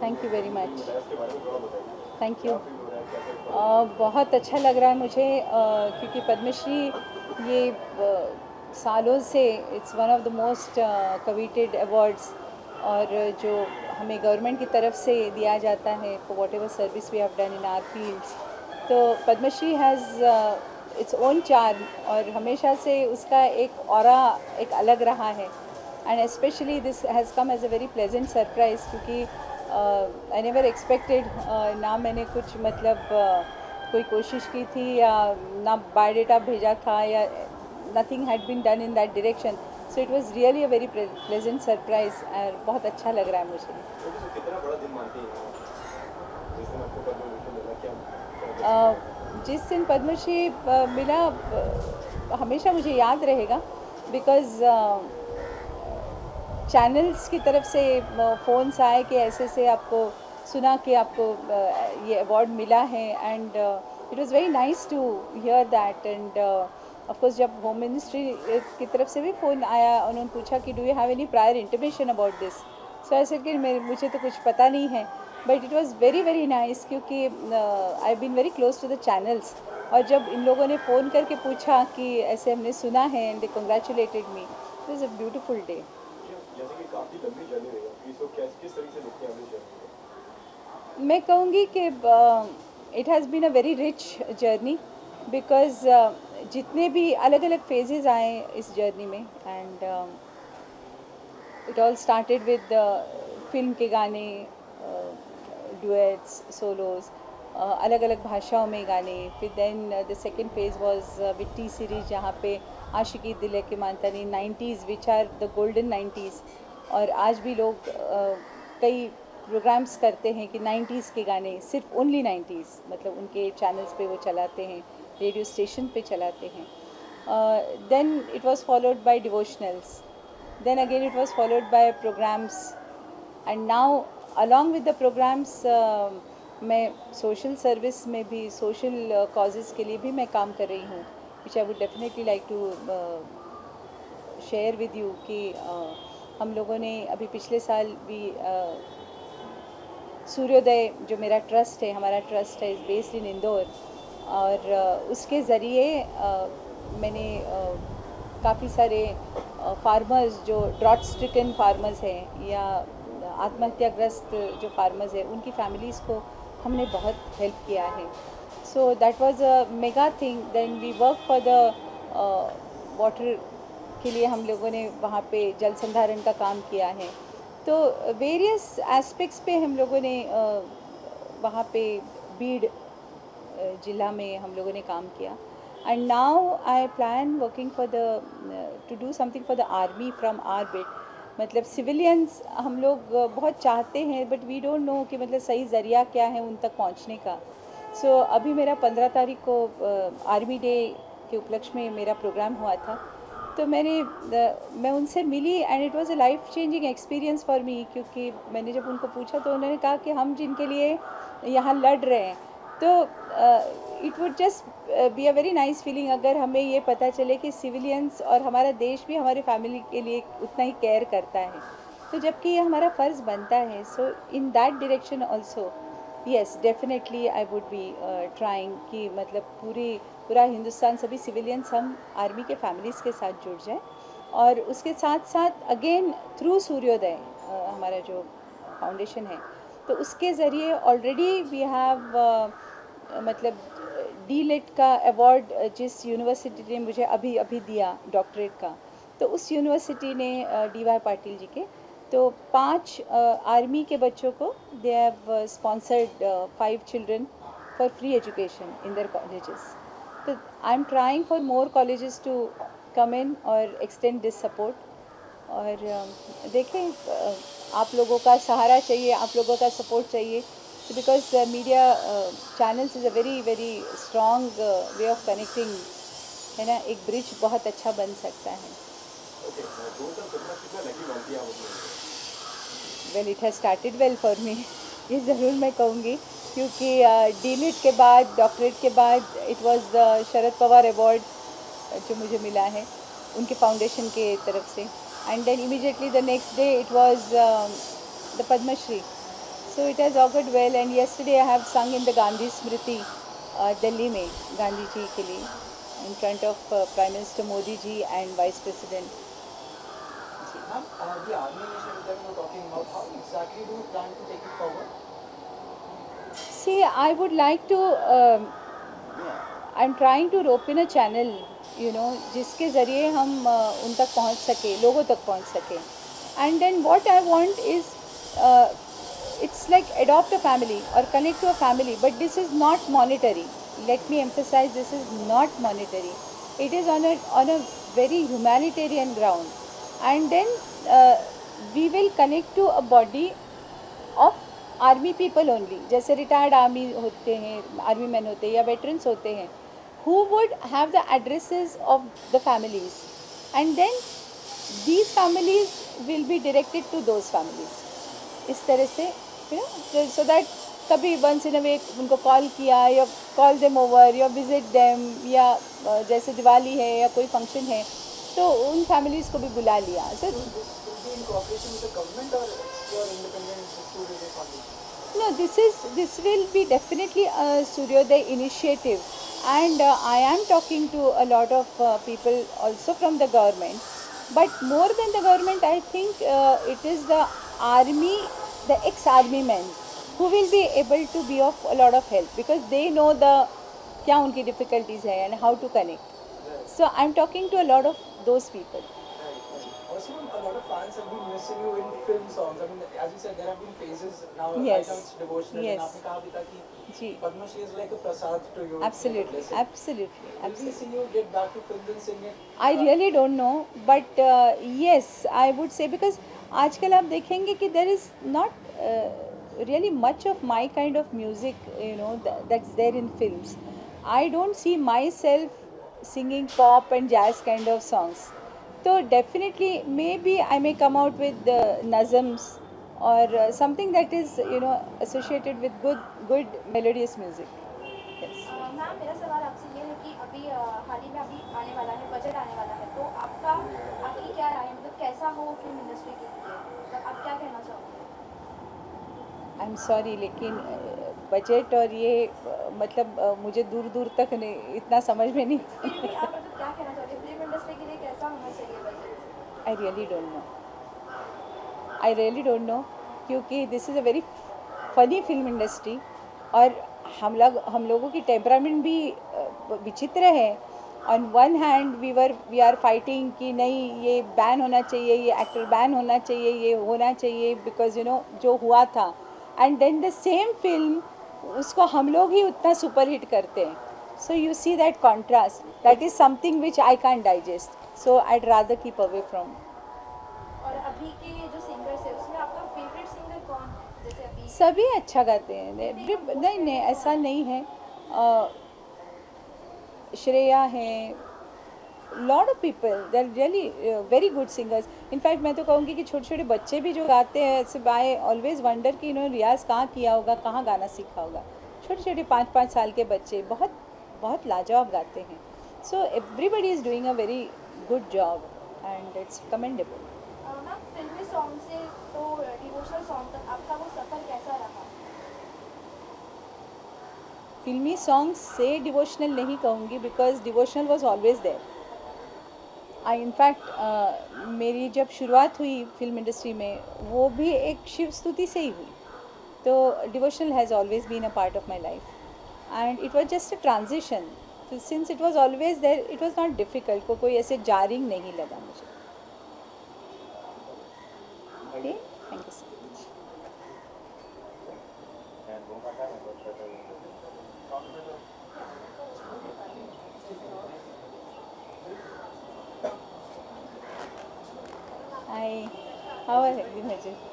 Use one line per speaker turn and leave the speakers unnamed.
Thank you very much. Thank you. बहुत अच्छा लग रहा है मुझे क्योंकि पद्मश्री ये सालों से it's one of the most कविटेड awards, और जो हमें गवर्नमेंट की तरफ से दिया जाता है for whatever service we have done in our fields. तो Padma Shri has its own charm, और हमेशा से उसका एक ऑरा एक अलग रहा है। And specially this has come as a very pleasant surprise, क्योंकि आई नेवर एक्सपेक्टेड, ना मैंने कुछ मतलब कोई कोशिश की थी या ना बायोडेटा भेजा था, या nothing had been done in that direction. So it was really a very pleasant surprise, और बहुत अच्छा लग रहा है मुझे।
कितना बड़ा दिन मानती हैं जिस दिन आपको पद्म भूषण मिला,
जिस दिन पद्मश्री मिला हमेशा मुझे याद रहेगा, बिकॉज़ चैनल्स की तरफ से फ़ोन्स आए कि ऐसे से आपको सुना कि आपको ये अवार्ड मिला है। And it was very nice to hear that. And of course जब होम मिनिस्ट्री की तरफ से भी फ़ोन आया, उन्होंने पूछा कि do you have any prior intimation about this. So ऐसे कि मुझे तो कुछ पता नहीं है, but it was very very nice, क्योंकि I been very close to the channels. और जब इन लोगों ने फ़ोन करके पूछा कि ऐसे हमने सुना है, and they congratulated me, it was a beautiful day.
जैसे कि काफ़ी लंबी जर्नी रही है, इसको किस तरीके से देखते हैं अपनी जर्नी को?
मैं कहूँगी कि it has been a very rich journey, because जितने भी अलग अलग फेजेस आए इस जर्नी में। And it all started with film के गाने, डुएट्स, सोलोज, अलग अलग भाषाओं में गाने। फिर then the second phase was with T series, जहाँ पे आशिकी दिल के मानतानी 90s which are the golden 90s। और आज भी लोग कई प्रोग्राम्स करते हैं कि 90s के गाने, सिर्फ ओनली 90s, मतलब उनके चैनल्स पे वो चलाते हैं, रेडियो स्टेशन पे चलाते हैं। Then it was followed by devotionals, then again it was followed by programs, and now along with the programs मैं सोशल सर्विस में भी, सोशल कॉजेज़ के लिए भी मैं काम कर रही हूँ, which I would definitely like to share with you कि हम लोगों ने अभी पिछले साल भी सूर्योदय, जो मेरा ट्रस्ट है, हमारा ट्रस्ट है, इज़ बेस्ड इन इंदौर, और उसके ज़रिए मैंने काफ़ी सारे फार्मर्स, जो ड्रॉट स्ट्रिकन फार्मर्स हैं या आत्महत्याग्रस्त जो फार्मर्स हैं, उनकी फैमिलीज़ को हमने बहुत हेल्प किया है। So that was a mega thing. Then we work for the water के लिए, हम लोगों ने वहाँ पे जल संधारण का काम किया है। तो वेरियस एस्पेक्ट्स पे हम लोगों ने वहाँ पे बीड जिला में हम लोगों ने काम किया। And now I plan working for the to do something for the army from our bit. मतलब सिविलियंस हम लोग बहुत चाहते हैं, बट वी डोंट नो कि मतलब सही ज़रिया क्या है उन तक पहुंचने का। सो अभी मेरा 15 तारीख को आर्मी डे के उपलक्ष्य में मेरा प्रोग्राम हुआ था। तो मैं उनसे मिली, and it was a life changing experience for me, क्योंकि मैंने जब उनको पूछा तो उन्होंने कहा कि हम जिनके लिए यहाँ लड़ रहे हैं, तो it would just be a very nice feeling अगर हमें ये पता चले कि सिविलियंस और हमारा देश भी हमारी फैमिली के लिए उतना ही केयर करता है। तो जबकि ये हमारा फ़र्ज़ बनता है, so in that direction also yes definitely I would be trying कि मतलब पूरा हिंदुस्तान, सभी सिविलियंस हम आर्मी के फैमिलीज़ के साथ जुड़ जाए। और उसके साथ साथ अगेन थ्रू सूर्योदय, हमारा जो फाउंडेशन है, तो उसके ज़रिए ऑलरेडी वी हैव मतलब डी लिट का अवार्ड जिस यूनिवर्सिटी ने मुझे अभी अभी दिया डॉक्टरेट का, तो उस यूनिवर्सिटी ने डी वाई पाटिल जी के, तो 5 आर्मी के बच्चों को they have sponsored 5 children for free education in their colleges. तो I am trying for more colleges to come in और एक्सटेंड दिस सपोर्ट। और देखें, आप लोगों का सहारा चाहिए, आप लोगों का सपोर्ट चाहिए, because media channels is a very very strong way of connecting, है ना, एक ब्रिज बहुत अच्छा बन सकता है।
ओके, टोटल कितना कितना लकी मानती हैं आप अपने?
Well it has started well for me, ये ज़रूर मैं कहूँगी, क्योंकि डी लिट के बाद, डॉक्टरेट के बाद it was the Sharad Pawar award जो मुझे मिला है उनके फाउंडेशन के तरफ से। And then immediately the next day it was the Padmashri. So it has augured well, and yesterday I have sung in the Gandhi Smriti, Delhi में गांधी जी के लिए, in front of Prime Minister Modi ji and Vice President.
Ma'am, the army initiative that we were talking about, how exactly do you plan to take it forward?
See, I would like to, I'm trying to open a channel, you know, जिसके ज़रिए हम उन तक पहुंच सके, लोगों तक पहुंच सके. And then what I want is, it's like adopt a family or connect to a family, but this is not monetary. Let me emphasize, this is not monetary. It is on a very humanitarian ground. And then we will connect to a body of army people only, जैसे retired army होते हैं, army man होते हैं या veterans होते हैं, who would have the addresses of the families, and then these families will be directed to those families. इस तरह से यू नो, सो दैट कभी वंस इन अ वे उनको कॉल किया या कॉल देम ओवर या विजिट देम, या जैसे दिवाली है या कोई फंक्शन है तो उन फैमिलीज़ को भी बुला लिया. सो
In cooperation with the government or your independent Suryoday Foundation?
No, this will be definitely a Suryoday initiative, and I am talking to a lot of people also from the government, but more than the government, I think it is the army, the ex-army men who will be able to be of a lot of help, because they know the क्या उनकी difficulties है and how to connect. So I'm talking to a lot of those people.
Also, a lot of fans have been missing you in film songs. I mean, as you said, there have been phases now.
Yes.
Right now it's devotional.
Yes.
And आपने कहा भी था कि
जी.
Padma Shri is like a prasad to you.
Absolutely,
Blessing.
absolutely,
Will we
absolutely.
see you get back to films and sing it?
I really don't know, but yes, I would say, because आजकल आप देखेंगे कि there is not really much of my kind of music, you know, that's there in films. I don't see myself singing pop and jazz kind of songs. So definitely, maybe I may come out with nazams or something that is, you know, associated with good melodious music. Yes.
Ma'am, मेरा सवाल आपसे ये है कि अभी हाल ही में अभी आने वाला है, बजट आने वाला है, तो आपकी क्या राय है, मतलब कैसा हो फिल्म इंडस्ट्री के लिए, मतलब आप क्या कहना चाहोगे?
आई एम सॉरी, लेकिन बजट और ये मतलब मुझे दूर दूर तक नहीं, इतना समझ में नहीं.
फिर भी आप मतलब क्या कहना चाहोगे, फिल्म इंडस्ट्री के लिए कैसा होना चाहिए budget?
I really don't know, I really don't know, क्योंकि this is a very funny film industry, और हम लोगों की टेम्परामेंट भी विचित्र है. On one hand we are fighting कि नहीं, ये बैन होना चाहिए, ये एक्टर बैन होना चाहिए, ये होना चाहिए, बिकॉज यू नो जो हुआ था, and then the same film उसको हम लोग ही उतना सुपर हिट करते हैं. So you see that contrast, that is something which I can digest, so I'd rather keep away from.
और अभी के जो सिंगर्स है उसमें आपका फेवरेट सिंगर कौन है, जैसे अभी?
सभी अच्छा गाते हैं, नहीं ऐसा नहीं है. श्रेया है, lot of people, they are really very good singers. In fact मैं तो कहूँगी कि छोटे छोटे बच्चे भी जो गाते हैं, ऐसे आई ऑलवेज वंडर कि इन्होंने रियाज़ कहाँ किया होगा, कहाँ गाना सीखा होगा. छोटे छोटे 5-5 साल के बच्चे बहुत बहुत लाजवाब गाते हैं. So everybody is doing a very good job and it's commendable.
Ma'am, फिल्मी सॉन्ग से तो डिवोशनल सॉन्ग तक आपका वो सफ़र कैसा रहा?
फिल्मी सॉन्ग से डिवोशनल नहीं कहूँगी, because devotional was always there. I in fact मेरी जब शुरुआत हुई फिल्म इंडस्ट्री में, वो भी एक शिव स्तुति से ही हुई. तो devotional has always been a part of my life, and it was just a transition. Since it was always there, it was not difficult, को कोई ऐसे जारिंग नहीं लगा मुझे. Okay, thank you so much. Hi, how are you?